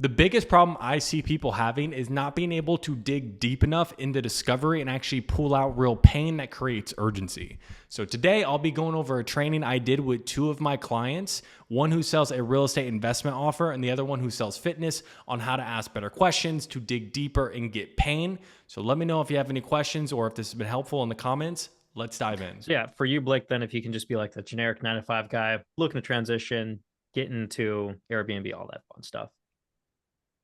The biggest problem I see people having is not being able to dig deep enough into discovery and actually pull out real pain that creates urgency. So today I'll be going over a training I did with two of my clients, one who sells a real estate investment offer and the other one who sells fitness, on how to ask better questions to dig deeper and get pain. So let me know if you have any questions or if this has been helpful in the comments. Let's dive in. So yeah, for you, Blake, then if you can just be like the generic 9 to 5 guy, looking to transition, get into Airbnb, all that fun stuff.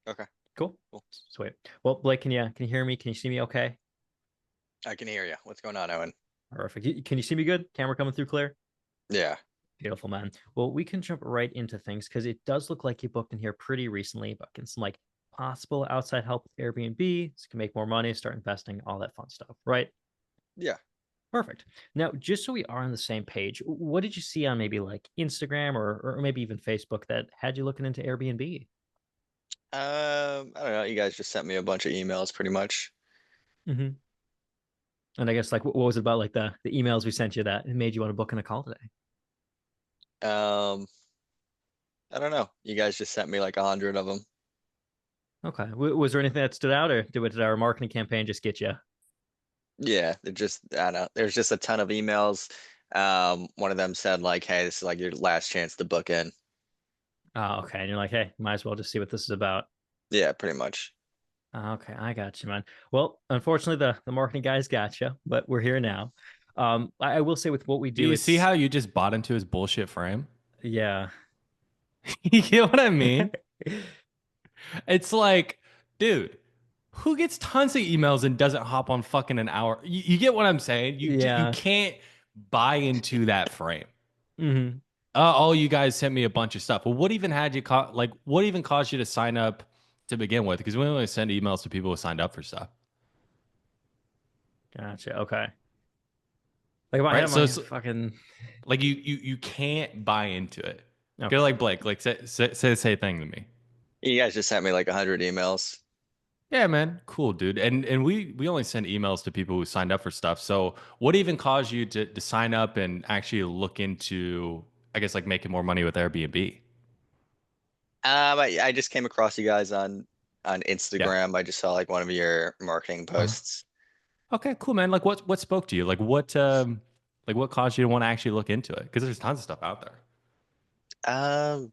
Okay, Cool. cool. Sweet. Well, Blake, can you hear me? Can you see me okay? I can hear you. What's going on, Owen? Perfect. Can you see me good? Camera coming through clear? Yeah. Beautiful, man. Well, we can jump right into things because it does look like you booked in here pretty recently, but getting some like possible outside help with Airbnb, so you can make more money, start investing, all that fun stuff, right? Yeah. Perfect. Now, just so we are on the same page, what did you see on maybe like Instagram or maybe even Facebook that had you looking into Airbnb? I don't know. You guys just sent me a bunch of emails pretty much. Mm-hmm. And I guess like what was it about like the emails we sent you that made you want to book in a call today? Um, I don't know. You guys just sent me like 100 of them. Okay. Was there anything that stood out, or did our marketing campaign just get you? Yeah, they're just I don't know. There's just a ton of emails. One of them said like, "Hey, this is like your last chance to book in." Oh, okay. And you're like, hey, might as well just see what this is about. Yeah, pretty much. Okay, I got you, man. Well, unfortunately, the marketing guys got you, but we're here now. I will say with what we Do do, you see it's how you just bought into his bullshit frame? yeah. You get what I mean? It's like, dude, who gets tons of emails and doesn't hop on fucking an hour? You get what I'm saying? You Yeah. can't buy into that frame. Hmm. Oh, you guys sent me a bunch of stuff. Well, what even had you like? What even caused you to sign up to begin with? Because we only send emails to people who signed up for stuff, Gotcha. Okay. Like if I right? had So my it's fucking like you can't buy into it. Go okay. like Blake, like say the same thing to me. You guys just sent me like 100 emails. Yeah, man. Cool, dude. And we only send emails to people who signed up for stuff. So what even caused you to sign up and actually look into, I guess, like making more money with Airbnb? I just came across you guys on Yeah. Instagram. I just saw like one of your marketing Uh-huh. posts. Okay, cool, man. Like what spoke to you? Like what caused you to want to actually look into it? Because there's tons of stuff out there. Um,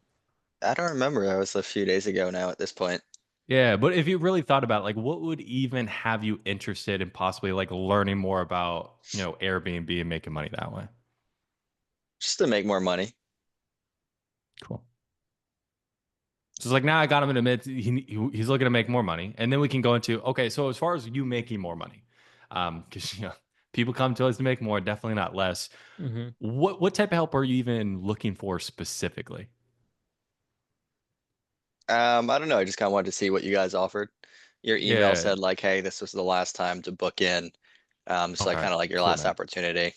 I don't remember. That was a few days ago now at this point. Yeah, but if you really thought about it, like what would even have you interested in possibly like learning more about, Airbnb and making money that way? Just to make more money. Cool. So it's like now I got him in a mid. He's looking to make more money, and then we can go into okay. So as far as you making more money, because people come to us to make more, definitely not less. Hmm. What type of help are you even looking for specifically? I don't know. I just kind of wanted to see what you guys offered. Your email Yeah. said like, "Hey, this was the last time to book in." So like Okay. kind of like your Cool, last man. opportunity.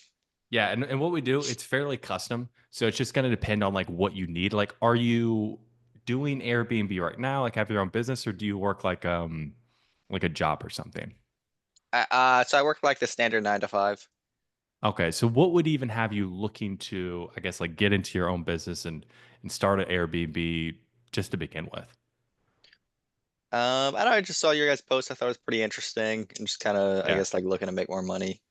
Yeah, and what we do, it's fairly custom. So it's just going to depend on like what you need. Like, are you doing Airbnb right now? Like, have your own business, or do you work like a job or something? So I work like the standard 9 to 5. Okay, so what would even have you looking to, I guess, like get into your own business and start an Airbnb just to begin with? I don't know. I just saw your guys' post. I thought it was pretty interesting, and just kind of, I Yeah. guess, like looking to make more money.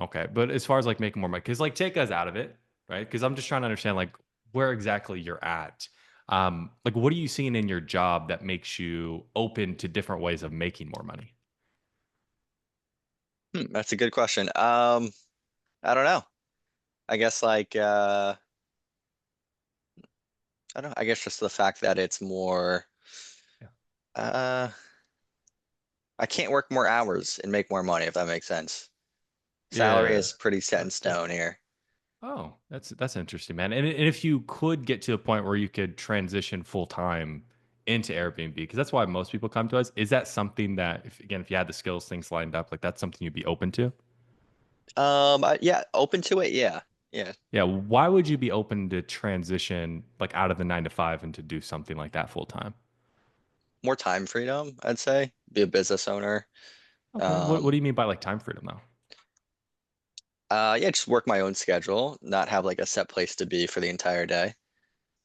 Okay, but as far as like making more money, because like take us out of it, right? Because I'm just trying to understand like where exactly you're at. Like what are you seeing in your job that makes you open to different ways of making more money? That's a good question. I don't know. I guess like I don't know. I guess just the fact that it's more. Yeah. Uh, I can't work more hours and make more money if that makes sense. Salary Yeah. is pretty set in stone here. Oh, that's interesting, man. And if you could get to a point where you could transition full time into Airbnb, because that's why most people come to us, is that something that, if you had the skills, things lined up, like that's something you'd be open to? Yeah, open to it. Yeah, yeah. Yeah. Why would you be open to transition like out of the 9 to 5 and to do something like that full time? More time freedom, I'd say. Be a business owner. Okay. What Um, do you mean by like time freedom though? yeah, just work my own schedule, not have like a set place to be for the entire day.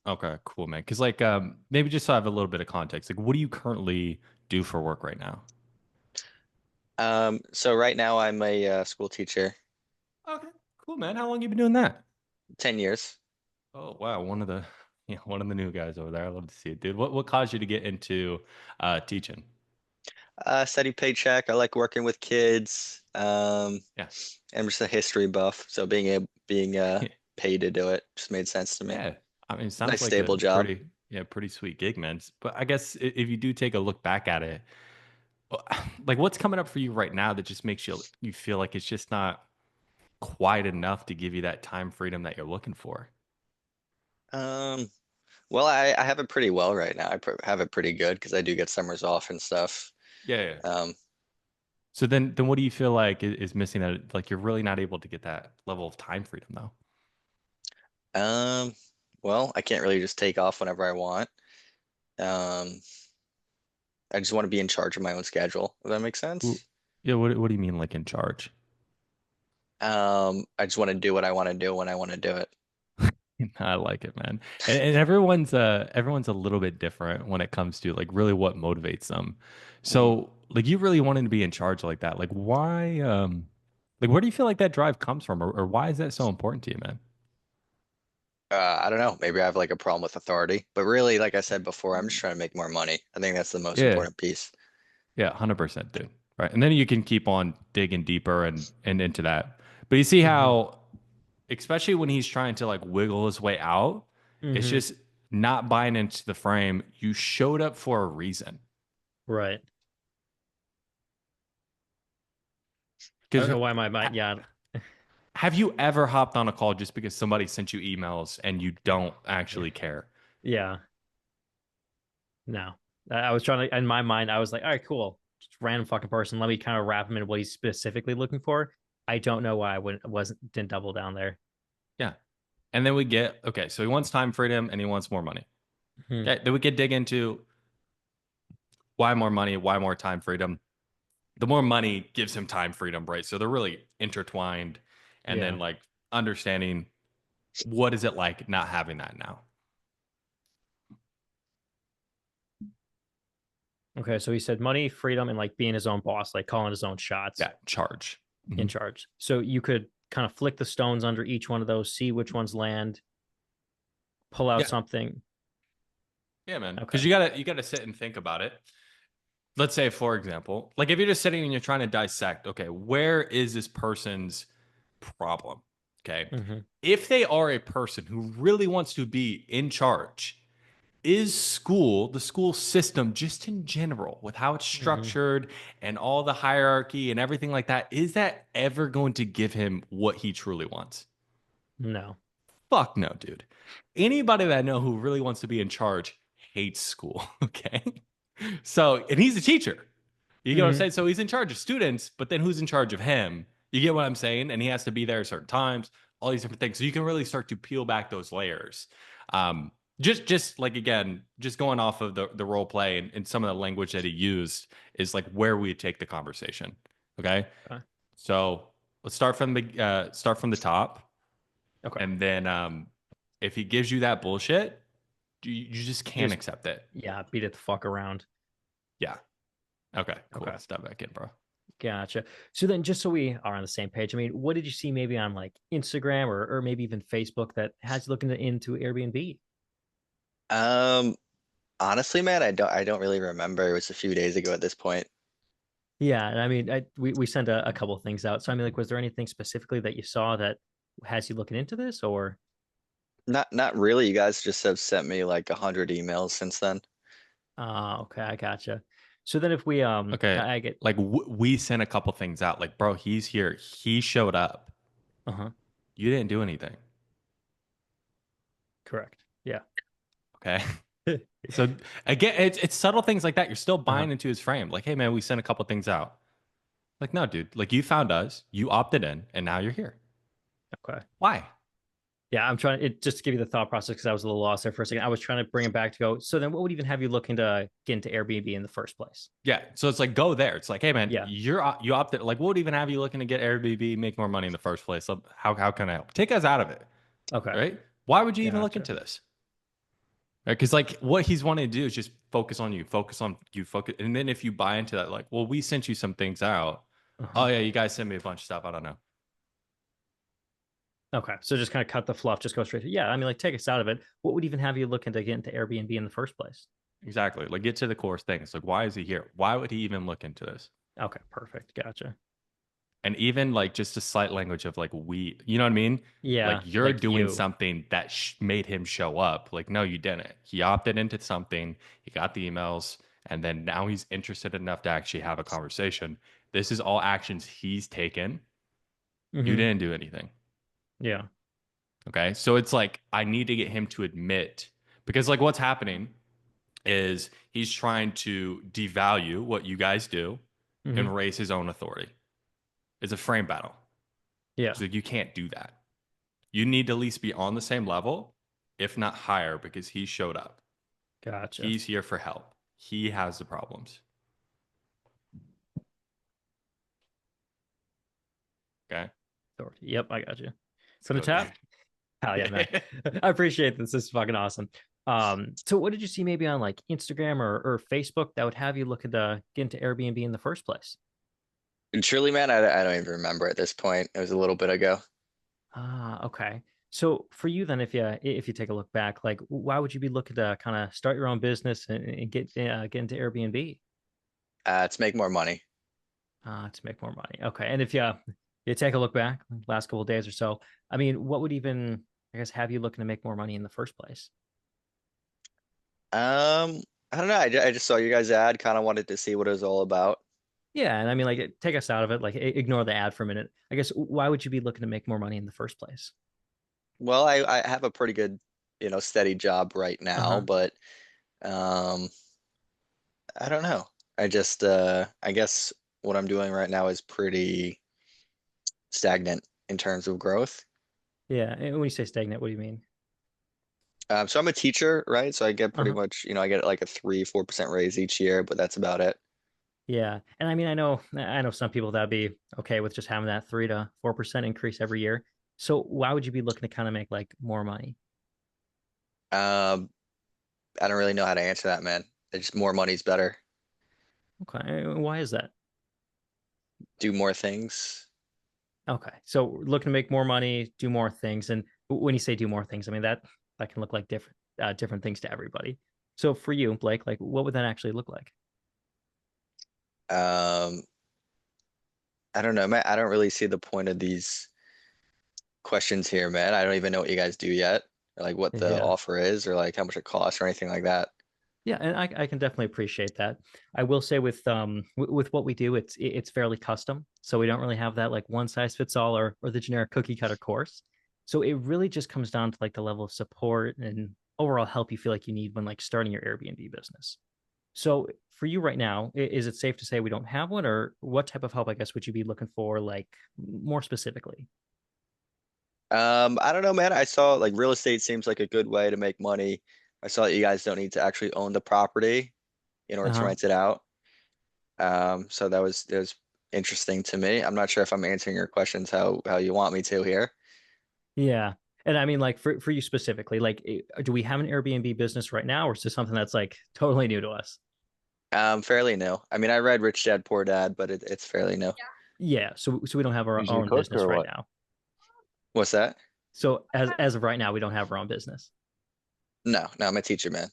Okay, cool, man. Because like, maybe just so I have a little bit of context, like, what do you currently do for work right now? So right now I'm a school teacher, Okay, cool, man. How long you been doing that? 10 years. Oh, wow, one of the yeah, one of the new guys over there. I love to see it, dude. What caused you to get into teaching? Steady paycheck. I like working with kids. Yeah, I'm just a history buff, so being paid to do it just made sense to me. yeah. I mean, it Nice sounds like a stable job. pretty yeah, pretty sweet gig, man. But I guess if you do take a look back at it, uh, like, what's coming up for you right now that just makes you feel like it's just not quite enough to give you that time freedom that you're looking for? Um, well, I have it pretty well right now. Have it pretty good because I do get summers off and stuff. Yeah, yeah. Um, So then what do you feel like is missing that like you're really not able to get that level of time freedom though? um, well, I can't really just take off whenever I want. Um, I just want to be in charge of my own schedule. Does that make Ooh, sense? yeah, what do you mean like in charge? I just want to do what I want to do when I want to do it. I like it, man. And everyone's a little bit different when it comes to like really what motivates them. Mhm. So like you really wanting to be in charge like that. Like why like where do you feel like that drive comes from or why is that so important to you, man? I don't know. Maybe I have like a problem with authority, but really, like I said before, I'm just trying to make more money. I think that's the most Yeah. important piece. Yeah, 100%, dude. Right. And then you can keep on digging deeper and into that. But you see Hmm. how especially when he's trying to like wiggle his way out, it's Hmm. just not buying into the frame. You showed up for a reason. Right. I don't Because know why my mind. Yeah. have you ever hopped on a call just because somebody sent you emails and you don't actually care? Yeah. No. I was trying to, in my mind, I was like, all right, cool. Just random fucking person. Let me kind of wrap him in what he's specifically looking for. I don't know why I didn't double down there. Yeah. And then we get, okay, so he wants time freedom and he wants more money. Hmm. Okay. Then we could dig into why more money, why more time freedom. The more money gives him time freedom, right? So they're really intertwined. And Yeah. then like understanding what is it like not having that now? Okay. So he said money, freedom, and like being his own boss, like calling his own shots Yeah, charge. in Mhm. charge. So you could kind of flick the stones under each one of those, see which ones land, pull out Yeah, something. yeah, man. Okay. Because you gotta sit and think about it. Let's say, for example, like if you're just sitting and you're trying to dissect, okay, where is this person's problem? Okay. Hmm. If they are a person who really wants to be in charge, is school, the school system, just in general, with how it's Hmm. structured and all the hierarchy and everything like that, is that ever going to give him what he truly wants? No. Fuck no, dude. Anybody that I know who really wants to be in charge hates school. Okay. So, and he's a teacher. You get what I'm Hmm. saying? So he's in charge of students, but then who's in charge of him? You get what I'm saying? And he has to be there at certain times, all these different things. So you can really start to peel back those layers. Um, just like again, just going off of the role play and some of the language that he used is like where we take the conversation. Okay. Okay. So let's start from the top. Okay. And then if he gives you that bullshit, you just can't Just accept it. yeah, beat it the fuck around. Yeah. Okay, cool. Okay. Let's dive back in, bro. Gotcha. So then, just so we are on the same page, I mean, what did you see maybe on like Instagram or maybe even Facebook that has you looking into Airbnb? Um, Honestly, man, I don't really remember. It was a few days ago at this point. Yeah, and I mean, we sent a couple of things out. So I mean, like, was there anything specifically that you saw that has you looking into this, or? Not really. You guys just have sent me like 100 emails since then. Okay, I gotcha. So then, if we Okay, I get like we sent a couple things out. Like, bro, he's here. He showed up. uh-huh, You didn't do anything. correct. Yeah. Okay. So again, it's subtle things like that. You're still Uh-huh. buying into his frame. Like, hey man, we sent a couple things out. Like, no, dude. Like you found us, you opted in, and now you're here. Okay. Why? Yeah, I'm trying it just to give you the thought process because I was a little lost there for a second. I was trying to bring it back to go. So then, what would even have you looking to get into Airbnb in the first place? Yeah. So it's like go there. It's like, hey man, Yeah. you opted. Like, what would even have you looking to get Airbnb, make more money in the first place? How can I help? Take us out of it, Okay. right? Why would you even look Gotcha. into this? Because like what he's wanting to do is just focus on you, focus on you, focus. And then if you buy into that, like, well, we sent you some things out. Uh-huh. Oh yeah, you guys sent me a bunch of stuff. I don't know. Okay, so just kind of cut the fluff, just go straight to, yeah. I mean, like, take us out of it. What would even have you looking to get into Airbnb in the first place? Exactly. Like get to the core thing. It's like, why is he here? Why would he even look into this? Okay, perfect. Gotcha. And even like just a slight language of like we, you know what I mean? Like Yeah, you're like doing you. something that made him show up. Like no, you didn't. He opted into something. He got the emails, and then now he's interested enough to actually have a conversation. This is all actions he's taken. You Hmm. didn't do anything. Yeah. Okay. So it's like, I need to get him to admit, because like what's happening is he's trying to devalue what you guys do Hmm. and raise his own authority. It's a frame battle. Yeah. So you can't do that. You need to at least be on the same level, if not higher, because he showed up. Gotcha. He's here for help. He has the problems. Okay. Authority. Yep, I got you. So to So tap. Hell yeah, man. I appreciate this. This is fucking awesome. So what did you see maybe on like Instagram or Facebook that would have you look at the get into Airbnb in the first place? And truly, man, I don't even remember at this point. It was a little bit ago. Ah, okay. So for you then, if you take a look back, like why would you be looking to kind of start your own business and get into Airbnb To make more money. to make more money? Okay, and if you take a look back, last couple of days or so, I mean, what would even I guess have you looking to make more money in the first place? I don't know. I just saw you guys' ad, kind of wanted to see what it was all about. Yeah, and I mean, like, take us out of it. Like, ignore the ad for a minute. I guess why would you be looking to make more money in the first place? Well, I have a pretty good, steady job right Uh now, huh. but um, I don't know. I guess what I'm doing right now is pretty stagnant in terms of growth. Yeah. And when you say stagnant, what do you mean? So I'm a teacher, right? So I get Uh pretty huh. much, I get like a 3-4% raise each year, but that's about it. Yeah. And I mean, I know some people that'd be okay with just having that 3 to 4% increase every year. So why would you be looking to kind of make like more money? Um, I don't really know how to answer that, man. It's just more money's better. Okay. Why is that? Do more things. Okay. So looking to make more money, do more things. And when you say do more things, I mean that can look like different things to everybody. So for you, Blake, like what would that actually look like? Um, I don't know, man. I don't really see the point of these questions here, man. I don't even know what you guys do yet, or like what the Yeah. offer is, or like how much it costs, or anything like that. Yeah, and I can definitely appreciate that. I will say with what we do, it's fairly custom, so we don't really have that like one size fits all or the generic cookie cutter course. So it really just comes down to like the level of support and overall help you feel like you need when like starting your Airbnb business. So for you right now, is it safe to say we don't have one, or what type of help I guess would you be looking for, like more specifically? I don't know, man. I saw like real estate seems like a good way to make money. I saw that you guys don't need to actually own the property in order to Uh-huh. rent it out. So that was interesting to me. I'm not sure if I'm answering your questions how you want me to here. Yeah. And I mean, like for you specifically, like, do we have an Airbnb business right now, or is this something that's like totally new to us? Fairly new. I mean, I read Rich Dad Poor Dad, but it's fairly new. Yeah. So we don't have our Teaching to own cook business or right what? now. What's that? So as of right now, we don't have our own business. No, no, I'm a teacher, man.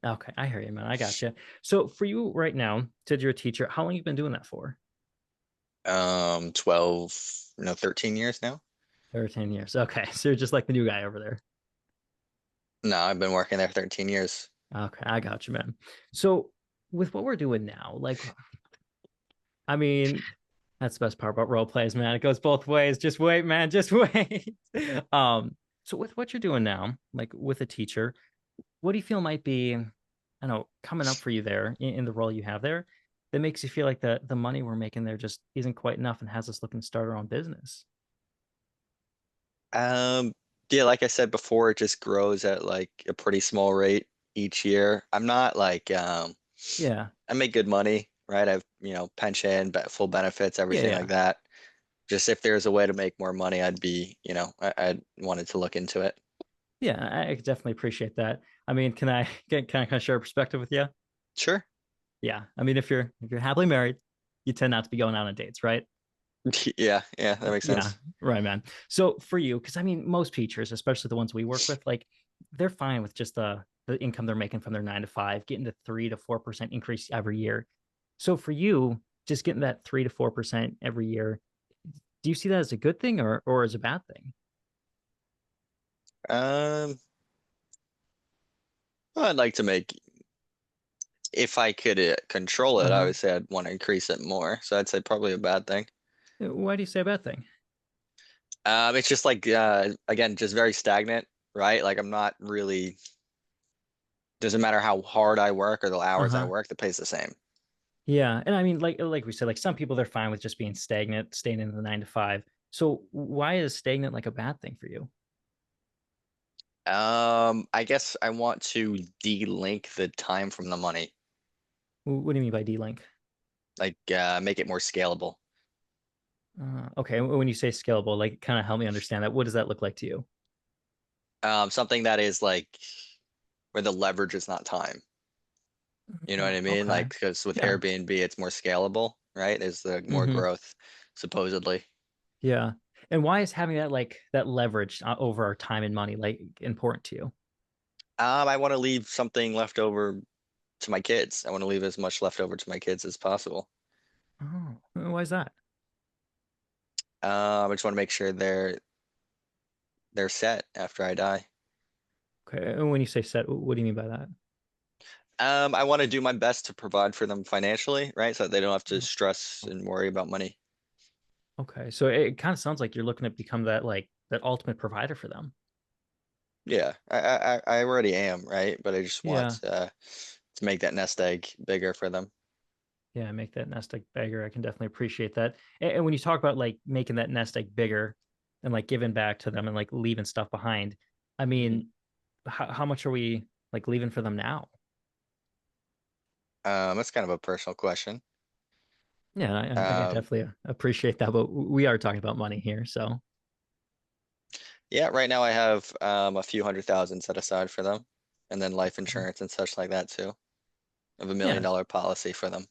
Okay, I hear you, man. I got you. So for you right now, said you're a teacher. How long you been doing that for? 12, no, 13 years now. 13 years. Okay, so you're just like the new guy over there. No, I've been working there 13 years. Okay, I got you, man. So with what we're doing now, like, I mean, that's the best part about role plays, man. It goes both ways. Just wait, man. Just wait. So with what you're doing now, like with a teacher, what do you feel might be, I don't know, coming up for you there in the role you have there that makes you feel like the money we're making there just isn't quite enough and has us looking to start our own business? Um, yeah, like I said before, it just grows at like a pretty small rate each year. I'm not like Yeah. I make good money, right? I've, pension, full benefits, Yeah. everything like Yeah. that. Just if there's a way to make more money, I'd wanted to look into it. Yeah. I could definitely appreciate that. I mean, can I kind of share a perspective with you? Sure. Yeah. I mean, if you're happily married, you tend not to be going out on dates, right? Yeah, yeah, that makes Yeah, sense. right, man. So for you, because I mean, most teachers, especially the ones we work with, like they're fine with just the income they're making from their 9 to 5, getting the 3 to 4% increase every year. So for you, just getting that 3 to 4% every year, do you see that as a good thing or as a bad thing? Um, well, I'd like to make, if I could control it, I Uh-huh. would say I'd want to increase it more. So I'd say probably a bad thing. Why do you say a bad thing? It's just like again, just very stagnant, right? Like I'm not really, doesn't matter how hard I work or the hours I Uh-huh. work, the pay's the same. Yeah, and I mean, like we said, like some people they're fine with just being stagnant, staying in the 9 to 5. So why is stagnant like a bad thing for you? I guess I want to de-link the time from the money, What do you mean by D-Link? like make it more scalable. Okay, when you say scalable, like kind of help me understand that. What does that look like to you? Something that is like where the leverage is not time. You know what I mean? Okay. Like, because with Yeah. Airbnb, it's more scalable, right? There's the more Hmm. growth, supposedly. Yeah. And why is having that like that leverage over our time and money like important to you? I want to leave something left over to my kids. I want to leave as much left over to my kids as possible. Oh, why is that? I just want to make sure they're set after I die. Okay. And when you say set, what do you mean by that? I want to do my best to provide for them financially, right? So that they don't have to stress and worry about money. Okay. So it kind of sounds like you're looking to become that like that ultimate provider for them. Yeah, I already am, right? But I just want Yeah. to make that nest egg bigger for them. Yeah, make that nest egg bigger. I can definitely appreciate that. And when you talk about like making that nest egg bigger and like giving back to them and like leaving stuff behind, I Mhm. mean, how much are we like leaving for them now? That's kind of a personal question. Yeah, I can Um, definitely appreciate that, but we are talking about money here, so yeah, right now I have a few 100,000 set aside for them, and then life insurance and such like that too. I have a million yeah, dollar policy for them.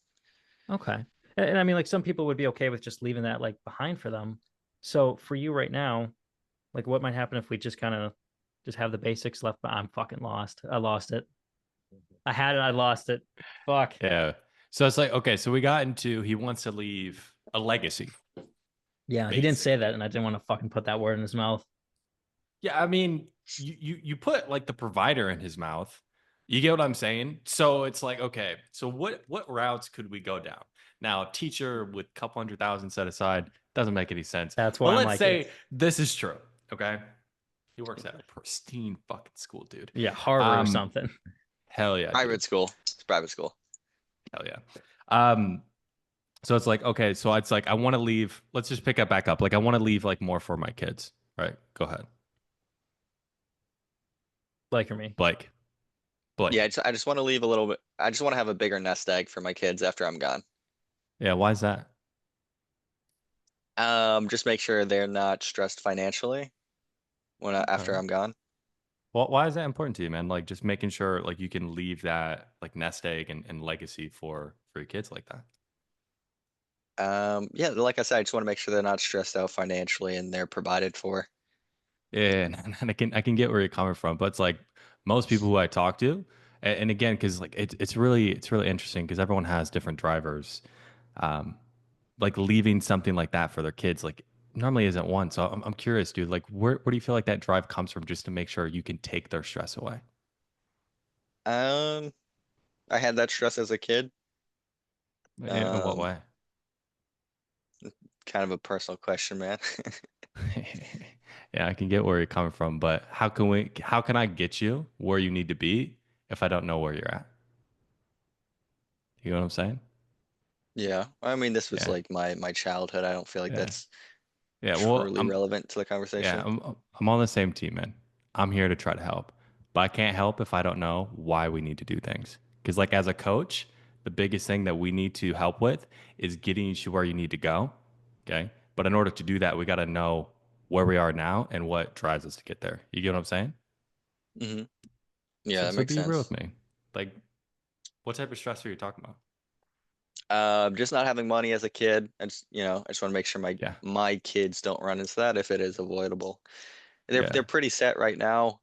okay. And I mean, like some people would be okay with just leaving that like behind for them. So for you right now, like what might happen if we just kind of just have the basics left? But I'm fucking lost. I lost it. I had it. I lost it. Fuck. Yeah. So it's like, okay, so we got into he wants to leave a legacy, Yeah, he didn't say that, basically. and I didn't want to fucking put that word in his mouth. Yeah, I mean, you put like the provider in his mouth. You get what I'm saying? So it's like, okay, so what routes could we go down? Now, a teacher with a couple 100,000 set aside doesn't make any sense. That's But why I'm let's like, it's say this is true, okay? He works at a pristine fucking school, dude. yeah, Harvard or Um, something. hell yeah, dude. Private school. It's private school. Hell yeah. Um, so it's like, okay, so it's like I want to leave. Let's just pick up back up. Like I want to leave like more for my kids. Right? Go ahead. Like for me. Blake. Yeah, Blake. I just want to leave a little bit. I just want to have a bigger nest egg for my kids after I'm gone. Yeah, why is that? Just make sure they're not stressed financially Okay. after I'm gone. Well, why is that important to you, man? Like just making sure like you can leave that like nest egg and legacy for your kids like that. Yeah, like I said, I just want to make sure they're not stressed out financially and they're provided for. Yeah, and I can get where you're coming from, but it's like most people who I talk to, and again, because like it's really interesting because everyone has different drivers. Um, like leaving something like that for their kids, like normally isn't one. So I'm curious, dude. Like where do you feel like that drive comes from, just to make sure you can take their stress away? Um, I had that stress as a kid. In what Um, way? kind of a personal question, man. Yeah, I can get where you're coming from, but how can I get you where you need to be if I don't know where you're at? You know what I'm saying? Yeah, I mean, this was Yeah. like my childhood. I don't feel like Yeah. that's Yeah. Well, truly relevant to the yeah, conversation. I'm on the same team, man. I'm here to try to help, but I can't help if I don't know why we need to do things. Because like as a coach, the biggest thing that we need to help with is getting you to where you need to go. Okay. But in order to do that, we got to know where we are now and what drives us to get there. You get what I'm saying? Hmm. Yeah, So that so makes be real with sense. me. Like, what type of stress are you talking about? Just not having money as a kid. I just want to make sure my Yeah. my kids don't run into that if it is avoidable. They're Yeah. pretty set right now.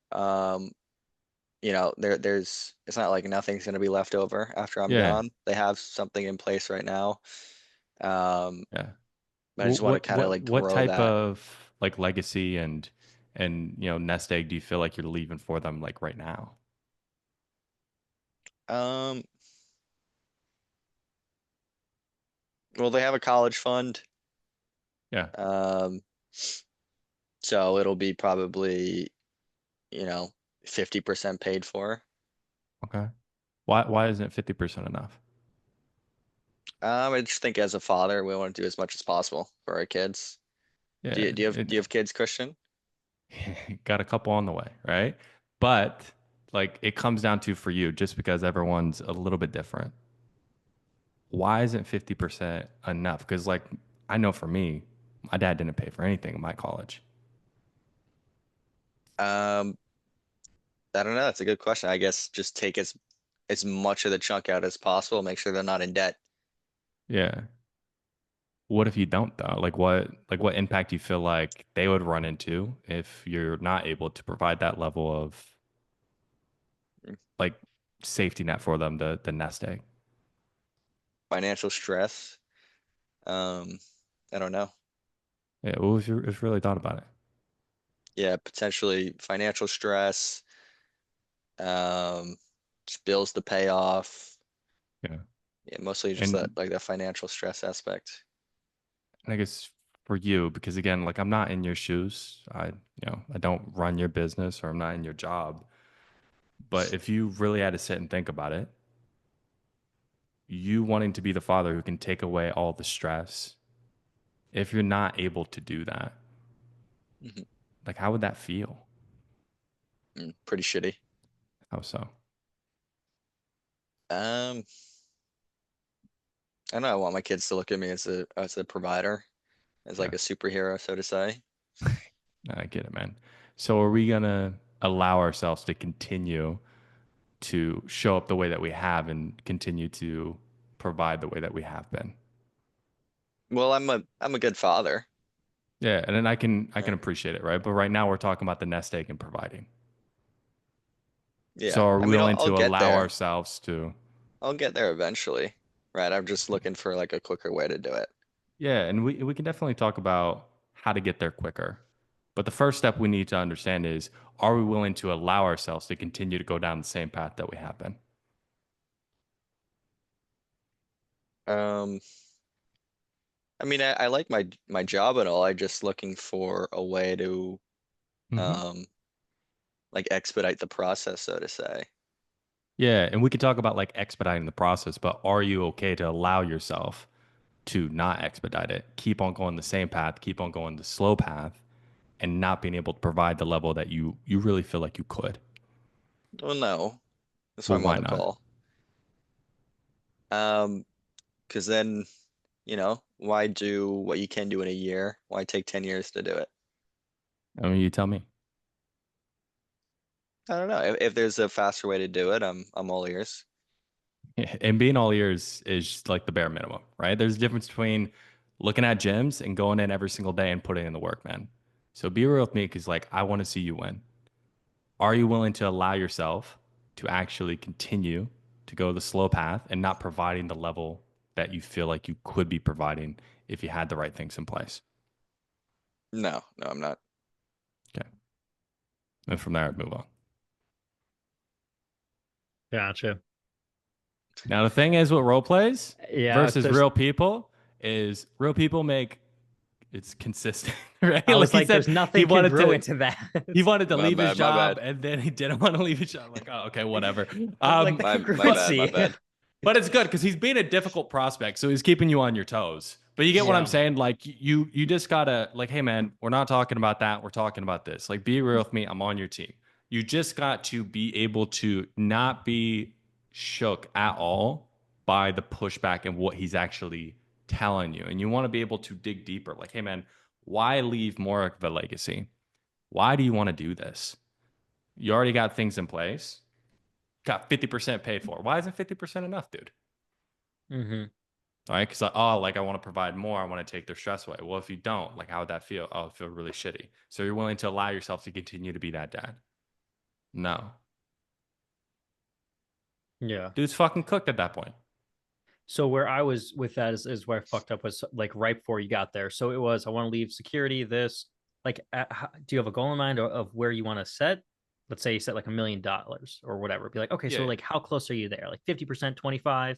There's it's not like nothing's gonna be left over after I'm Yeah. gone. They have something in place right now. Um, Yeah. but I just want to kind of like What grow type that. of like legacy and nest egg do you feel like you're leaving for them like right now? Um, well, they have a college fund. Yeah. Um, so it'll be probably, you know, 50% paid for. Okay. Why isn't 50% enough? I just think as a father, we want to do as much as possible for our kids. Do Yeah. you do you have do you have kids, Christian? Got a couple on the way, right? But like it comes down to for you, just because everyone's a little bit different. Why isn't 50% enough? Because like I know for me, my dad didn't pay for anything in my college. Um, I don't know. That's a good question. I guess just take as much of the chunk out as possible, make sure they're not in debt. Yeah. What if you don't though? Like what impact do you feel like they would run into if you're not able to provide that level of like safety net for them, the nest egg? Financial stress. Um, I don't know. Yeah, what if you really thought about it? Yeah, potentially financial stress, um, just bills to pay off. Yeah. Yeah, mostly just that And like the financial stress aspect. I guess for you, because again, like I'm not in your shoes. I don't run your business or I'm not in your job. But if you really had to sit and think about it, you wanting to be the father who can take away all the stress, if you're not able to do that, Mhm. like how would that feel? Pretty shitty. How so? Um, I don't know. I want my kids to look at me as a provider, as Yeah, like a superhero, so to say. I get it, man. So are we gonna allow ourselves to continue to show up the way that we have and continue to provide the way that we have been? Well, I'm a good father. Yeah, and then I can Right? appreciate it, right? But right now we're talking about the nest egg and providing. Yeah. So are I we mean, willing I'll to get allow there. ourselves to, I'll get there eventually. Right? I'm just looking for like a quicker way to do it. yeah, and we can definitely talk about how to get there quicker. But the first step we need to understand is, are we willing to allow ourselves to continue to go down the same path that we have been? Um, I mean, I like my job and all. I'm just looking for a way to Hmm. um like expedite the process, so to say. Yeah, and we could talk about like expediting the process, but are you okay to allow yourself to not expedite it, keep on going the same path, keep on going the slow path, and not being able to provide the level that you really feel like you could? Well, no, that's why Well, I'm why on the not? call. Um, because then, why do what you can do in a year? Why take 10 years to do it? I mean, you tell me. I don't know. If there's a faster way to do it, I'm all ears. And being all ears is like the bare minimum, right? There's a difference between looking at gyms and going in every single day and putting in the work, man. So be real with me because, like, I want to see you win. Are you willing to allow yourself to actually continue to go the slow path and not providing the level that you feel like you could be providing if you had the right things in place? No, no, I'm not. Okay. And from there, I'd move on. Gotcha. Now, the thing is with role plays Yeah, versus there's real people is real people make it's consistent, right? I Like was he like, said, there's nothing congruent to that. he wanted to My leave his bad, my job bad. and then he didn't want to leave his job. Like, oh, okay, whatever. I was like, the My bad, my congruency. bad. But it's good because he's being a difficult prospect, so he's keeping you on your toes. But you get what I'm Yeah. saying? Like you just gotta like, hey man, we're not talking about that. We're talking about this. Like, be real with me. I'm on your team. You just got to be able to not be shook at all by the pushback and what he's actually telling you. And you want to be able to dig deeper. Like, hey man, why leave more of a legacy? Why do you want to do this? You already got things in place. got 50% paid for. Why isn't 50% enough, dude? Mm-hmm. All right, because I want to provide more. I want to take their stress away. Well, if you don't, like, how would that feel? Oh, it feel really shitty. So you're willing to allow yourself to continue to be that dad? No, Yeah. dude's fucking cooked at that point. So where I was with that is where I fucked up was like right before you got there. So it was I want to leave security. This like, do you have a goal in mind of where you want to set? Let's say you set like $1 million or whatever. Be like, okay, so Yeah, like how close are you there? Like 50%, 25?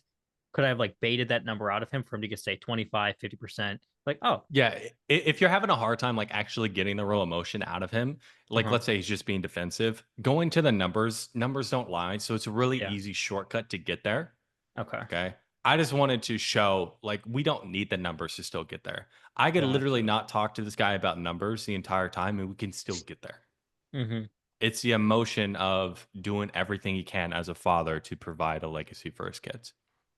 Could I have like baited that number out of him for him to get say 25, 50%? Like, oh, yeah. If you're having a hard time like actually getting the real emotion out of him, like uh-huh. let's say he's just being defensive, going to the numbers. Numbers don't lie, so it's a really Yeah. easy shortcut to get there. Okay. Okay. I just wanted to show like we don't need the numbers to still get there. I could literally Gotcha. not talk to this guy about numbers the entire time and we can still get there. Mm-hmm. It's the emotion of doing everything he can as a father to provide a legacy for his kids.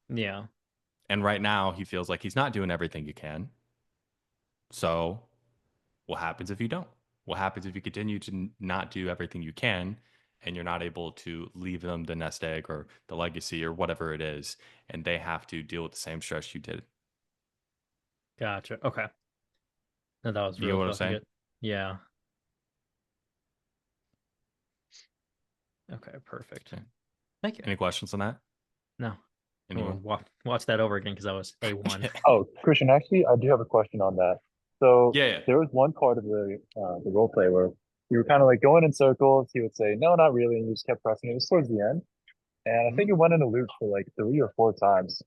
Yeah. And right now he feels like he's not doing everything you can. So what happens if you don't? What happens if you continue to not do everything you can and you're not able to leave them the nest egg or the legacy or whatever it is, and they have to deal with the same stress you did? Gotcha. Okay. No, that was You get really what I'm fucking saying? good. Yeah. Okay. Perfect. Okay. Thank you. Any questions on that? No. Anyone? Watch that over again because that was A1. Oh, Christian, actually, I do have a question on that. So Yeah, yeah. there was one part of the role play where you were kind of like going in circles. He would say, "No, not really," and you just kept pressing. It was towards the end, and I think Mhm. it went in a loop for like 3 or 4 times.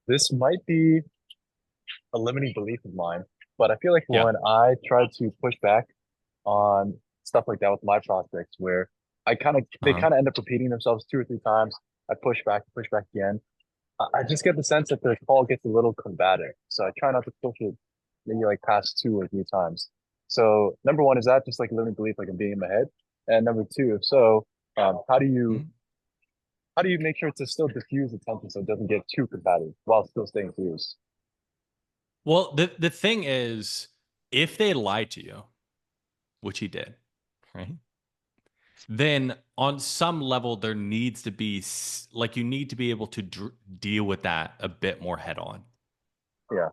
This might be a limiting belief of mine, but I feel like Yeah. when I try to push back on stuff like that with my prospects, where they Uh-huh. kind of end up repeating themselves 2 or 3 times. I push back again. I just get the sense that the call gets a little combative. So I try not to push it maybe like past 2 or 3 times. So number one, is that just like a limiting belief, like I'm being in my head? And number two, if so, Mhm. how do you make sure to still diffuse the tension so it doesn't get too combative while still staying serious? Well, the thing is, if they lied to you, which he did, right? Then on some level there needs to be like you need to be able to deal with that a bit more head on. Yeah.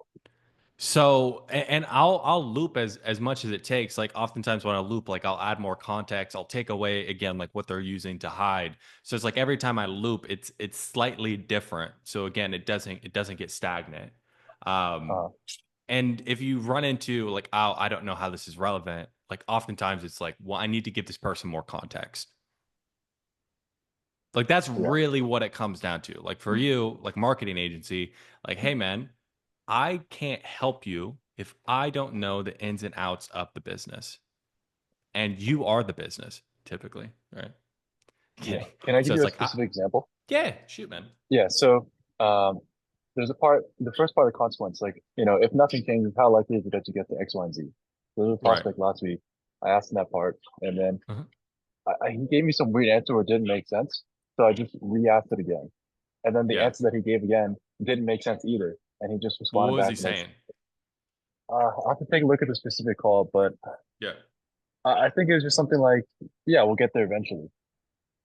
So and I'll loop as much as it takes. Like oftentimes when I loop, like I'll add more context. I'll take away again like what they're using to hide. So it's like every time I loop, it's slightly different. So again, it doesn't get stagnant. Um, Uh, and if you run into like, oh, I don't know how this is relevant. Like oftentimes it's like, well, I need to give this person more context. Like that's yeah. really what it comes down to. Like for you, like marketing agency, like, hey man, I can't help you if I don't know the ins and outs of the business. And you are the business, typically, right? Yeah. Kidding. Can I So give you it's a like, specific example? yeah, shoot, man. Yeah. So um, there's the first part of the consequence, like, if nothing changes, how likely is it that you get to X, Y, and Z? There was a Right. prospect last week. I asked him that part, and then Uh-huh. he gave me some weird answer or didn't make sense. So I just re-asked it again. And then the Yeah. answer that he gave again didn't make sense either. And he just What responded was back he like, saying? I have to take a look at the specific call, but Yeah. I think it was just something like, yeah, we'll get there eventually.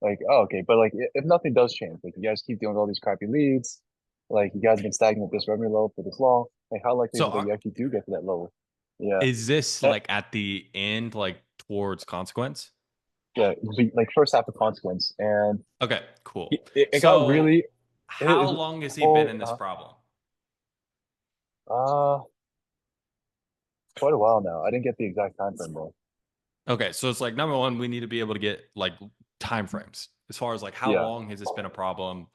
Like, oh, okay. But like, if nothing does change, like you guys keep dealing with all these crappy leads, like you guys have been stagnant at this revenue level for this long, like how likely So is it that you actually do get to that level? Yeah. is this That, like at the end, like towards consequence? yeah. Like first half of consequence. And Okay, cool. it got So really, how it long has he been whole, in this problem? uh, quite a while now. I didn't get the exact time frame though. Okay, so it's like number one, we need to be able to get like time frames as far as like how Yeah. long has this been a problem,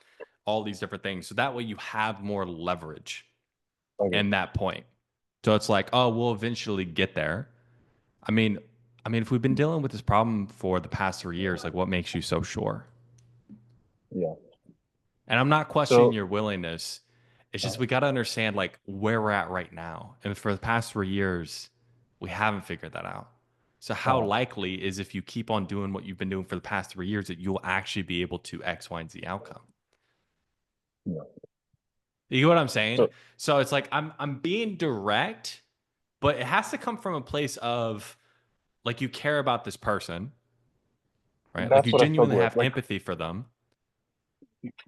all these different things. So that way you have more leverage Okay. in that point. So it's like, oh, we'll eventually get there. I mean, if we've been dealing with this problem for the past 3 years, like what makes you so sure? Yeah. And I'm not questioning So, your willingness. It's uh, just we got to understand like where we're at right now. And for the past 3 years, we haven't figured that out. So how uh, likely is if you keep on doing what you've been doing for the past 3 years that you'll actually be able to X, Y, and Z outcome? yeah. You get what I'm saying? So So it's like I'm being direct, but it has to come from a place of like you care about this person, right? Like that's you what I struggle genuinely with. have Like, empathy for them.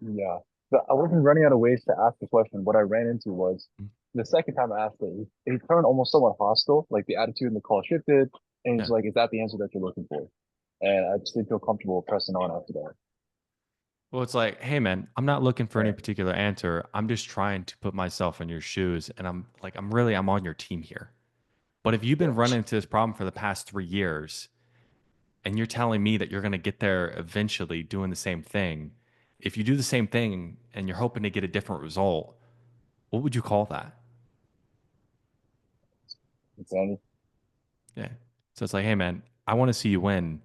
Yeah. But I wasn't running out of ways to ask the question. What I ran into was the second time I asked it, he turned almost somewhat hostile. Like the attitude in the call shifted, and he's Yeah. like, "Is that the answer that you're looking for?" And I just didn't feel comfortable pressing on after that. Well, it's like, hey man, I'm not looking for any Right. particular answer. I'm just trying to put myself in your shoes, and I'm on your team here. But if you've Yeah. been running into this problem for the past 3 years, and you're telling me that you're going to get there eventually doing the same thing, if you do the same thing and you're hoping to get a different result, what would you call that? Insanity. Yeah. So it's like, hey man, I want to see you win.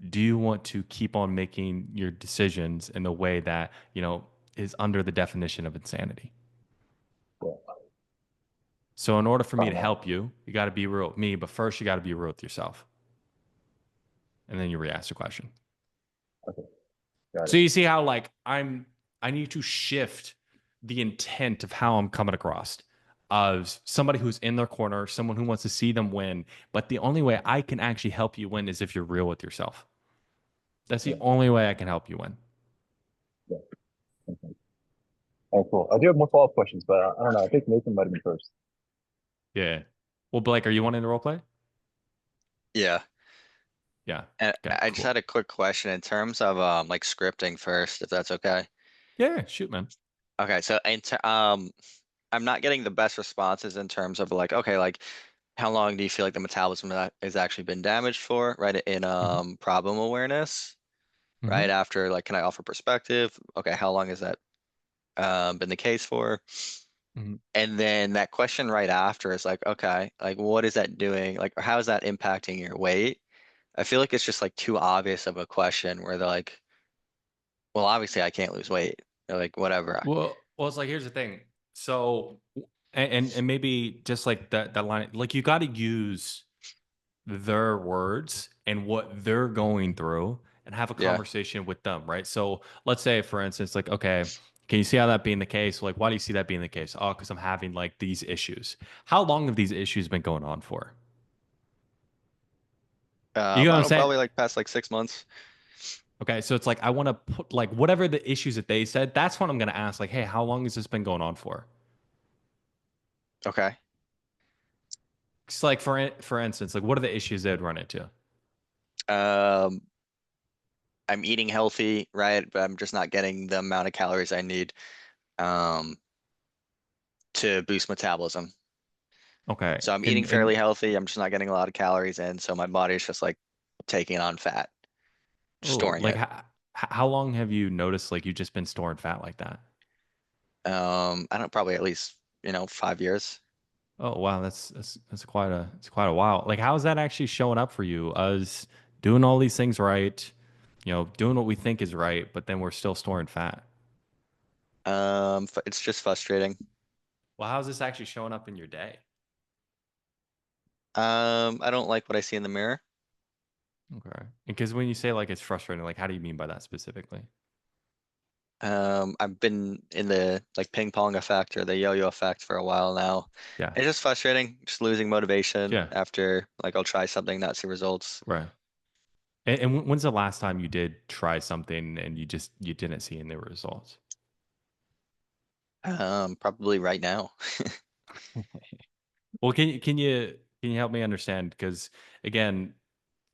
Do you want to keep on making your decisions in a way that, is under the definition of insanity? Yeah. So in order for me Fair to enough. help you, you got to be real with me, but first you got to be real with yourself. And then you re-ask the question. Okay. Got So it. you see how I need to shift the intent of how I'm coming across of somebody who's in their corner, someone who wants to see them win. But the only way I can actually help you win is if you're real with yourself. That's the Yeah. only way I can help you win. Yeah. Okay. All right, cool. I do have more follow-up questions, but I don't know. I think Nathan might have been first. Yeah. Well, Blake, are you wanting to role play? Yeah. Yeah. And Okay, I just cool. had a quick question in terms of like scripting first, if that's okay. Yeah, shoot, man. Okay, so I'm not getting the best responses in terms of like, okay, like how long do you feel like the metabolism has actually been damaged for, right? In Hmm. problem awareness, right? Hmm. After like, can I offer perspective? Okay, how long has that been the case for? Hmm. And then that question right after is like, okay, like what is that doing? Like, how is that impacting your weight? I feel like it's just like too obvious of a question where they're like, well, obviously I can't lose weight. Or like whatever. Well, it's like here's the thing. So, and maybe just like that line, like you got to use their words and what they're going through and have a Yeah. conversation with them, right? So let's say, for instance, like, okay, can you see how that being the case? Like, why do you see that being the case? Oh, because I'm having like these issues. How long have these issues been going on for? You know I what don't I'm know, saying? probably like past like 6 months. Okay, so it's like I want to put like whatever the issues that they said, that's what I'm gonna ask. Like, hey, how long has this been going on for? Okay. It's like for instance, like what are the issues they'd run into? Um, I'm eating healthy, right? But I'm just not getting the amount of calories I need um to boost metabolism. Okay, So I'm eating and fairly healthy. I'm just not getting a lot of calories in, so my body's just like taking on fat, just oh, storing like it. how long have you noticed like you've just been storing fat like that? I don't Probably at least, 5 years. Oh wow, that's quite a while. Like how is that actually showing up for you? Us doing all these things right, doing what we think is right, but then we're still storing fat. It's just frustrating. Well, how's this actually showing up in your day? I don't like what I see in the mirror. Okay. Because when you say like it's frustrating, like how do you mean by that specifically? I've been in the like ping pong effect or the yo-yo effect for a while now. Yeah. It's just frustrating, just losing motivation Yeah. after like I'll try something, not see results. Right. And when's the last time you did try something and you didn't see any results? Probably right now. Well, can you help me understand? Because again,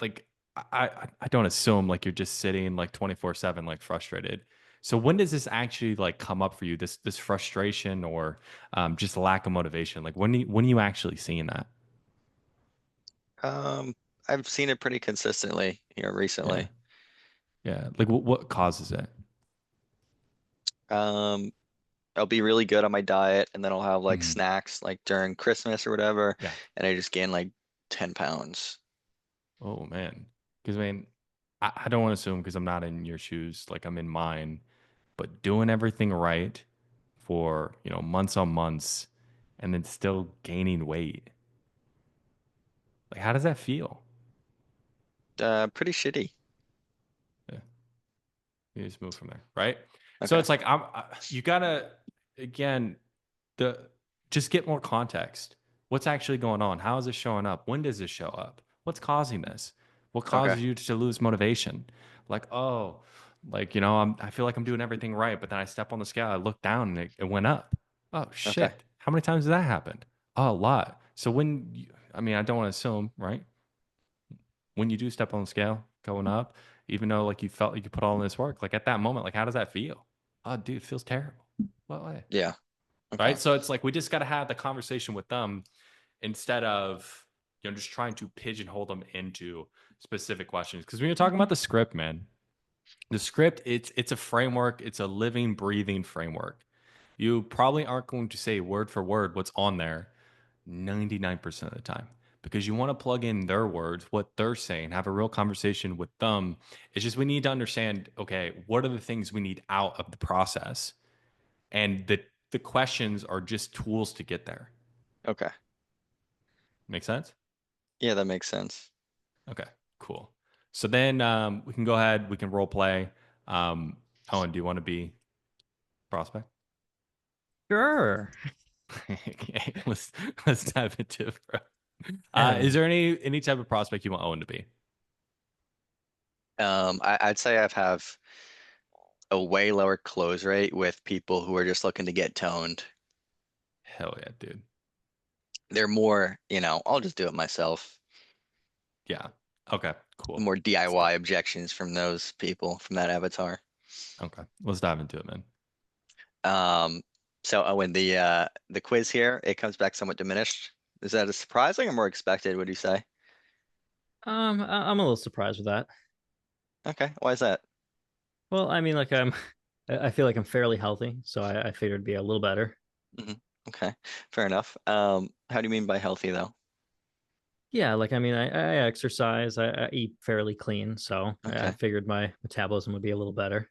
like I don't assume like you're just sitting like 24/7 like frustrated. So when does this actually like come up for you? This frustration or just lack of motivation? Like when are you actually seeing that? Um, I've seen it pretty consistently, Yeah. recently. Yeah. Like what causes it? Um, I'll be really good on my diet and then I'll have like Mhm. snacks like during Christmas or whatever, Yeah. and I just gain like 10 pounds. Oh man. Because I mean, I don't want to assume because I'm not in your shoes, like I'm in mine, but doing everything right for, months on months and then still gaining weight. Like how does that feel? Pretty shitty. Yeah. You just move from there, right? So Okay. it's like you gotta again the just get more context. What's actually going on? How is this showing up? When does this show up? What's causing this? What Okay. causes you to lose motivation? Like, oh, Like, you know, I feel like I'm doing everything right, but then I step on the scale, I look down and it went up. Oh Okay. shit. How many times has that happened? Oh, a lot. So I mean, I don't want to assume, right? When you do step on the scale going up, even though like you felt like you put all in this work, like at that moment, like how does that feel? Oh, dude, it feels terrible. What way? Yeah. Okay. Right. So it's like we just got to have the conversation with them instead of, you know, just trying to pigeonhole them into specific questions. Because when you're talking about the script, man, the script, it's a framework, it's a living, breathing framework. You probably aren't going to say word for word what's on there 99% of the time because you want to plug in their words, what they're saying, have a real conversation with them. It's just we need to understand, okay, what are the things we need out of the process? And the questions are just tools to get there. Okay. Make sense? Yeah, that makes sense. Okay, cool. So then we can go ahead, we can role play. Owen, do you want to be prospect? Sure. Okay, let's dive into it, bro. Um, Is there any type of prospect you want Owen to be? I'd say I have a way lower close rate with people who are just looking to get toned. Hell yeah, dude. They're more, I'll just do it myself. Yeah. Okay, cool. More Let's do- DIY objections from those people, from that avatar. Okay, let's dive into it, man. Um, so Owen, the quiz here, it comes back somewhat diminished. Is that a surprising or more expected, would you say? I'm a little surprised with that. Okay, why is that? Well, I mean, like I feel like I'm fairly healthy, so I figured it'd be a little better. hmm Okay, fair enough. How do you mean by healthy though? Yeah, like I mean, I exercise, I eat fairly clean, so I Okay, figured my metabolism would be a little better.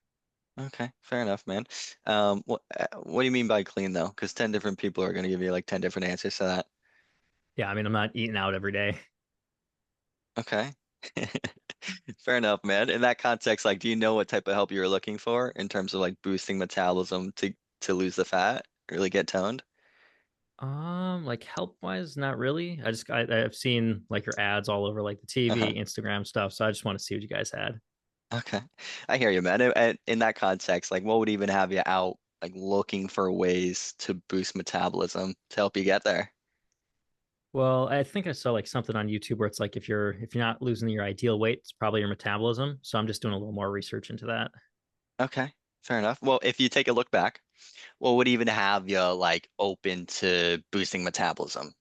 okay, fair enough, man. What do you mean by clean though? Because 10 different people are gonna give you like 10 different answers to that. Yeah, I mean, I'm not eating out every day. Okay. Fair enough, man. In that context, like, do you know what type of help you're looking for in terms of like boosting metabolism to lose the fat, really get toned? Like health wise, not really. I've seen like your ads all over like the Uh-huh. TV, Instagram stuff, so I just want to see what you guys had. Okay. I hear you, man. And in that context, like, what would even have you out, like, looking for ways to boost metabolism to help you get there? Well, I think I saw like something on YouTube where it's like if you're not losing your ideal weight, it's probably your metabolism. So I'm just doing a little more research into that. Okay. Fair enough. Well, if you take a look back, what would even have you like open to boosting metabolism?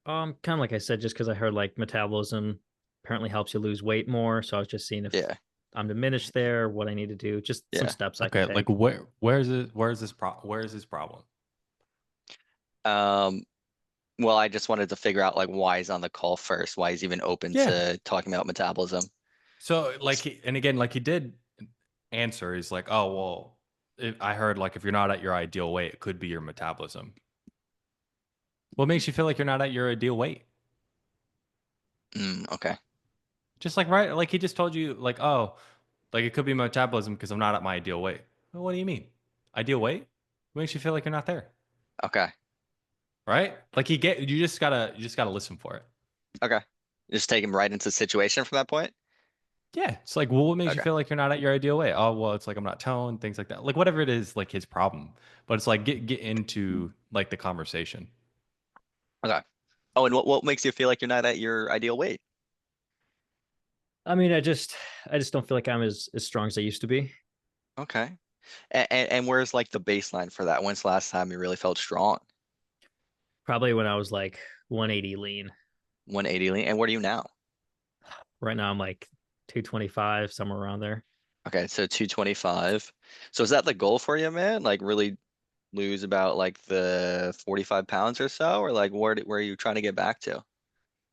Kind of like I said, just because I heard like metabolism apparently helps you lose weight more. So I was just seeing if Yeah. I'm diminished there, what I need to do, just some Yeah. steps I can Okay, like take. where is this problem? Um, well, I just wanted to figure out like why he's on the call first, why he's even open Yeah. to talking about metabolism. So like and again, like he did answer, he's like, oh well, I heard like if you're not at your ideal weight, it could be your metabolism. What makes you feel like you're not at your ideal weight? Okay. Just like right, like he just told you, like, oh, like it could be metabolism because I'm not at my ideal weight. Well, what do you mean? Ideal weight? What makes you feel like you're not there? Okay. Right? Like you just gotta listen for it. Okay. Just take him right into the situation from that point. Yeah. It's like, well, what makes you Okay. feel like you're not at your ideal weight? Oh, well, it's like I'm not toned, things like that. Like whatever it is, like his problem. But it's like get into like the conversation. Okay. Oh, and what makes you feel like you're not at your ideal weight? I mean, I just don't feel like I'm as strong as I used to be. Okay. And where's like the baseline for that? When's the last time you really felt strong? Probably when I was like 180 lean. 180 lean. And what are you now? Right now I'm like 225, somewhere around there. Okay, so 225. So is that the goal for you, man? Like really lose about like the 45 pounds or so? Or like where are you trying to get back to?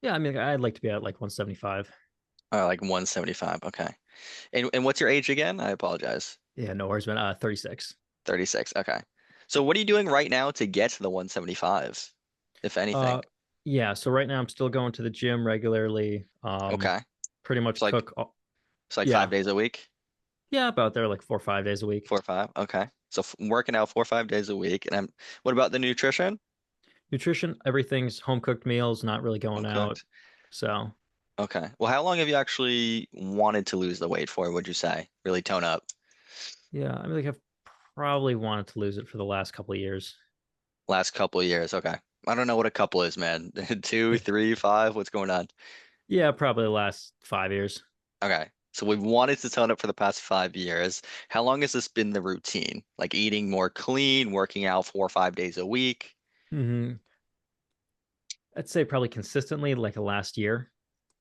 Yeah, I mean, I'd like to be at like 175. Like 175. Okay. And what's your age again? I apologize. Yeah, no worries, man. 36. 36. Okay. So what are you doing right now to get to the 175, if anything? Uh, yeah. So right now I'm still going to the gym regularly. Okay. Pretty It's much like cook. it's like Yeah, 5 days a week, yeah, about there like 4 or 5 days a week. 4 or 5. Okay. So working out 4 or 5 days a week. And what about the nutrition? Nutrition, everything's home cooked meals, not really Home going out. cooked. So Okay. Well, how long have you actually wanted to lose the weight for, would you say? Really tone up? Yeah, I mean, like I've probably wanted to lose it for the last couple of years. Last couple of years. Okay. I don't know what a couple is, man. 2, 3, 5. What's going on? Yeah, probably the last 5 years. Okay. So we've wanted to tone up for the past 5 years. How long has this been the routine? Like eating more clean, working out 4 or 5 days a week? Hmm. I'd say probably consistently like the last year.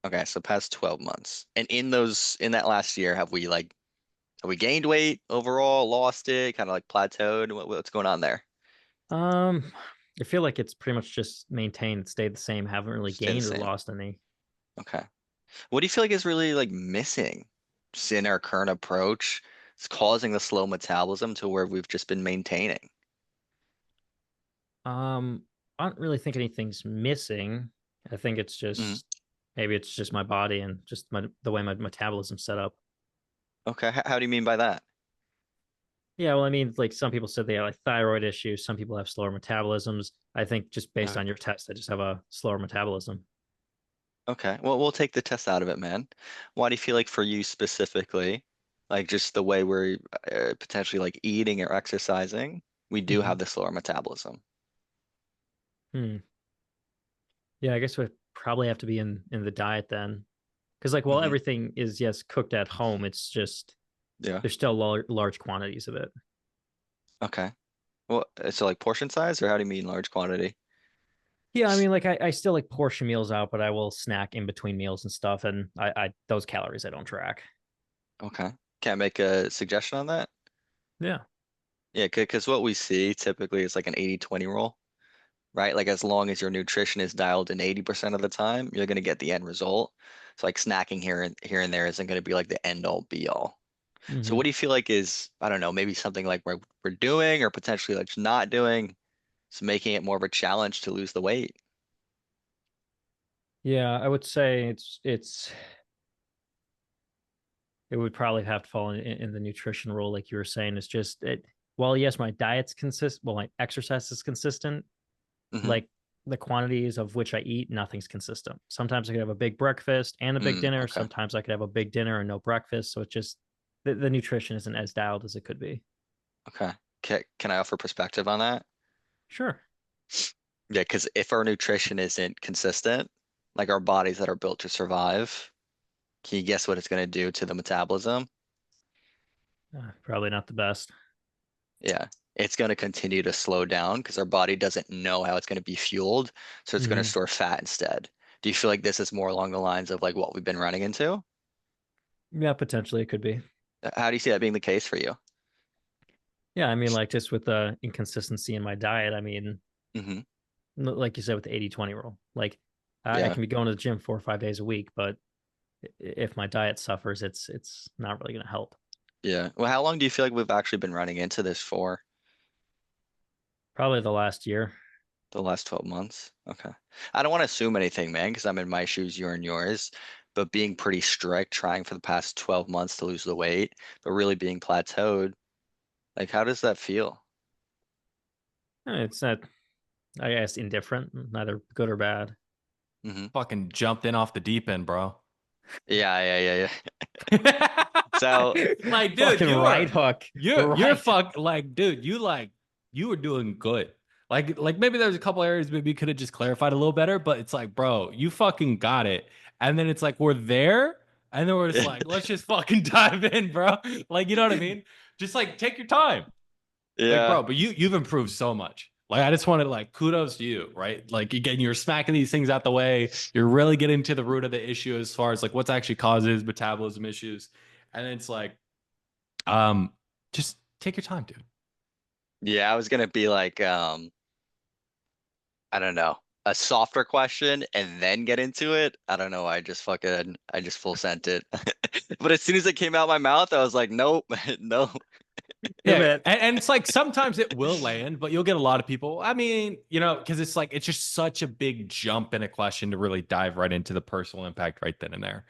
Okay, so past 12 months. And in that last year, have we gained weight overall, lost it, kind of like plateaued? What's going on there? Um, I feel like it's pretty much just maintained, stayed the same. Haven't really Stay the gained or same. lost any. Okay. What do you feel like is really like missing just in our current approach? It's causing the slow metabolism to where we've just been maintaining. I don't really think anything's missing. I think it's Mhm. just maybe it's just my body and just the way my metabolism's set up. Okay, how do you mean by that? Yeah, well, I mean, like some people said they have like thyroid issues. Some people have slower metabolisms. I think just based Uh, on your test, I just have a slower metabolism. okay, well, we'll take the test out of it, man. Why do you feel like for you specifically, like just the way we're potentially like eating or exercising, we do Mm-hmm. have the slower metabolism? Hmm. Yeah, I guess we probably have to be in the diet then, because like, well, Hmm. everything is yes cooked at home. It's just Yeah. there's still large quantities of it. Okay. Well, so like portion size, or how do you mean large quantity? Yeah, I mean, like I still like portion meals out, but I will snack in between meals and stuff, and I those calories I don't track. Okay. Can I make a suggestion on that? Yeah. Yeah, because what we see typically is like an 80-20 rule, right? Like as long as your nutrition is dialed in 80% of the time, you're going to get the end result. So like snacking here and there isn't going to be like the end all be all. So Hmm. what do you feel like is, I don't know, maybe something like we're doing or potentially like just not doing, it's making it more of a challenge to lose the weight? Yeah, I would say it would probably have to fall in the nutrition rule, like you were saying. It's just it. Well, yes, my diet's consistent. Well, my exercise is consistent. Hmm. Like the quantities of which I eat, nothing's consistent. Sometimes I could have a big breakfast and a big dinner. Okay. Sometimes I could have a big dinner and no breakfast. So it's just the nutrition isn't as dialed as it could be. Okay. Can I offer perspective on that? Sure. Yeah, because if our nutrition isn't consistent, like our bodies that are built to survive, can you guess what it's going to do to the metabolism? Probably not the best. Yeah, it's going to continue to slow down because our body doesn't know how it's going to be fueled. So it's going to Hmm. store fat instead. Do you feel like this is more along the lines of like what we've been running into? Yeah, potentially it could be. How do you see that being the case for you? Yeah, I mean, like just with the inconsistency in my diet, I mean, Hmm. like you said with the 80-20 rule, like I Yeah. can be going to the gym 4 or 5 days a week, but if my diet suffers, it's not really going to help. Yeah. Well, how long do you feel like we've actually been running into this for? Probably the last year. The last 12 months? Okay. I don't want to assume anything, man, because I'm in my shoes, you're in yours. But being pretty strict, trying for the past 12 months to lose the weight, but really being plateaued, like how does that feel? It's not, I guess, indifferent, neither good or bad. Hmm. Fucking jumped in off the deep end, bro. Yeah, yeah, yeah, yeah. So, Like, dude, Fucking right hook. you're Right. fuck like, dude, you were doing good. Like maybe there's a couple areas maybe you could have just clarified a little better, but it's like, bro, you fucking got it. And then it's like we're there, and then we're just like, let's just fucking dive in, bro. Like, you know what I mean? Just like take your time. Like, yeah, bro, but you've improved so much. Like, I just wanted like kudos to you, right? Like again, you're smacking these things out the way. You're really getting to the root of the issue as far as like what's actually causes metabolism issues. And it's like, um, just take your time, dude. yeah, I was gonna be like, I don't know, a softer question and then get into it. I don't know. I just full sent it. But as soon as it came out my mouth, I was like, nope, no. Yeah, Yeah, man. and it's like sometimes it will land, but you'll get a lot of people. I mean, you know, because it's like it's just such a big jump in a question to really dive right into the personal impact right then and there.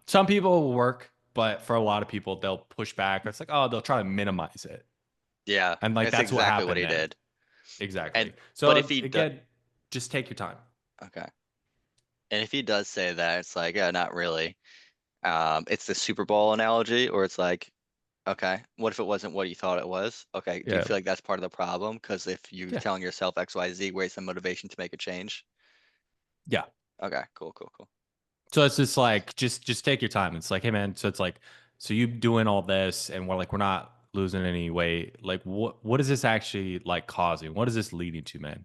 Some people will work, but for a lot of people, they'll push back. It's like, oh, they'll try to minimize it, Yeah, and like that's that's what exactly what happened he then. did. And Exactly. but So if he does, again, just take your time. okay. And if he does say that, it's like, yeah, not really. It's the Super Bowl analogy, or it's like, okay, what if it wasn't what you thought it was? Okay, do you Yeah. feel like that's part of the problem? Because if you're Yeah. telling yourself X, Y, Z, where's the motivation to make a change? Yeah. Okay, cool, cool, cool. So it's just like just take your time. It's like, hey man, so it's like, so you doing all this and we're not losing any weight. Like what is this actually like causing? What is this leading to, man?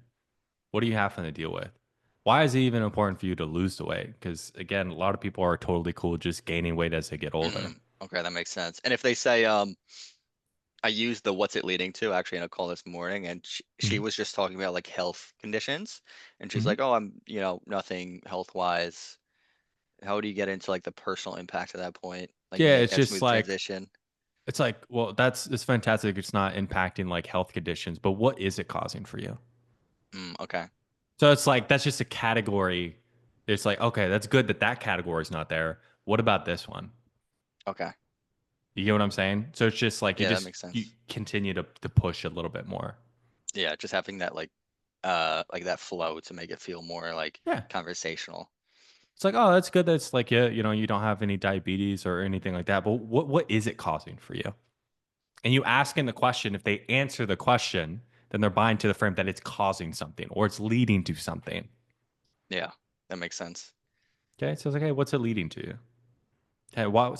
What are you having to deal with? Why is it even important for you to lose the weight? Because again, a lot of people are totally cool just gaining weight as they get older. Okay, that makes sense. And if they say, I used the what's it leading to actually in a call this morning, and she Mhm. was just talking about like health conditions, and she's Mhm. like, oh, I'm, nothing health wise. How do you get into like the personal impact at that point? Like Yeah, make it's that just smooth like transition. well, it's fantastic. It's not impacting like health conditions, but what is it causing for you? Okay, So it's like that's just a category. It's like, okay, that's good that that category is not there. What about this one? okay. You get what I'm saying? So it's just like Yeah, that makes you sense. continue to push a little bit more. Yeah, just having that like that flow to make it feel more like Yeah. conversational. It's like, oh, that's good. That's like, yeah, you don't have any diabetes or anything like that. But what is it causing for you? And you asking the question, if they answer the question, then they're buying to the frame that it's causing something or it's leading to something. Yeah, that makes sense. Okay. So it's like, hey, what's it leading to? Hey, why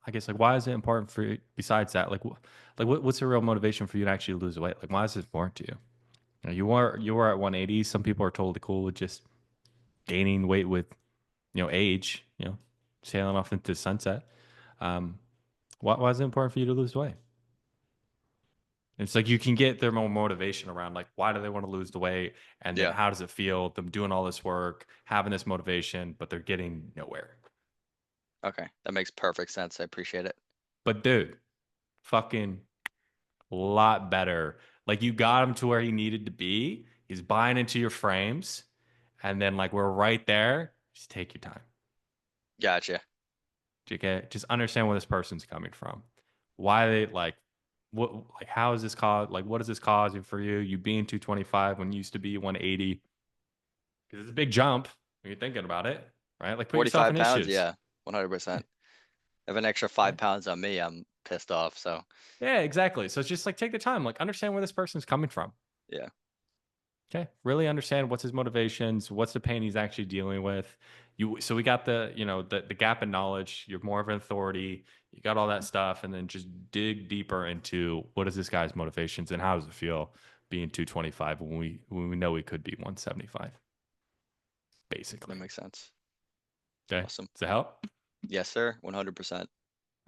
I guess like why is it important for you besides that? What's the real motivation for you to actually lose weight? Like why is it important to you? You were at 180. Some people are totally cool with just gaining weight with age, sailing off into the sunset. Um, why is it important for you to lose weight? It's like you can get their more motivation around like why do they want to lose the weight, and then Yeah, how does it feel them doing all this work, having this motivation, but they're getting nowhere. okay. That makes perfect sense. I appreciate it. But dude, fucking lot better. Like you got him to where he needed to be. He's buying into your frames, and then like we're right there. Just take your time. Gotcha. Okay, just understand where this person's coming from. Why they like what like how is this cause like what is this causing for you? You being 225 when you used to be 180 because it's a big jump when you're thinking about it, right? Like put yourself 45 in his pounds? shoes. Yeah, 100%. If an extra Yeah. 5 pounds on me, I'm pissed off. So Yeah, exactly. So it's just like take the time, like understand where this person's coming from. yeah, Okay. Really understand what's his motivations, what's the pain he's actually dealing with. So we got the gap in knowledge, you're more of an authority, you got all that stuff, and then just dig deeper into what is this guy's motivations and how does it feel being 225 when we know we could be 175, that basically. makes sense. Okay. Awesome. Does that help? Yes, sir. 100%.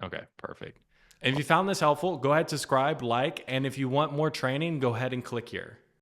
Okay, perfect. And if you found this helpful, go ahead, subscribe, like, and if you want more training, go ahead and click here.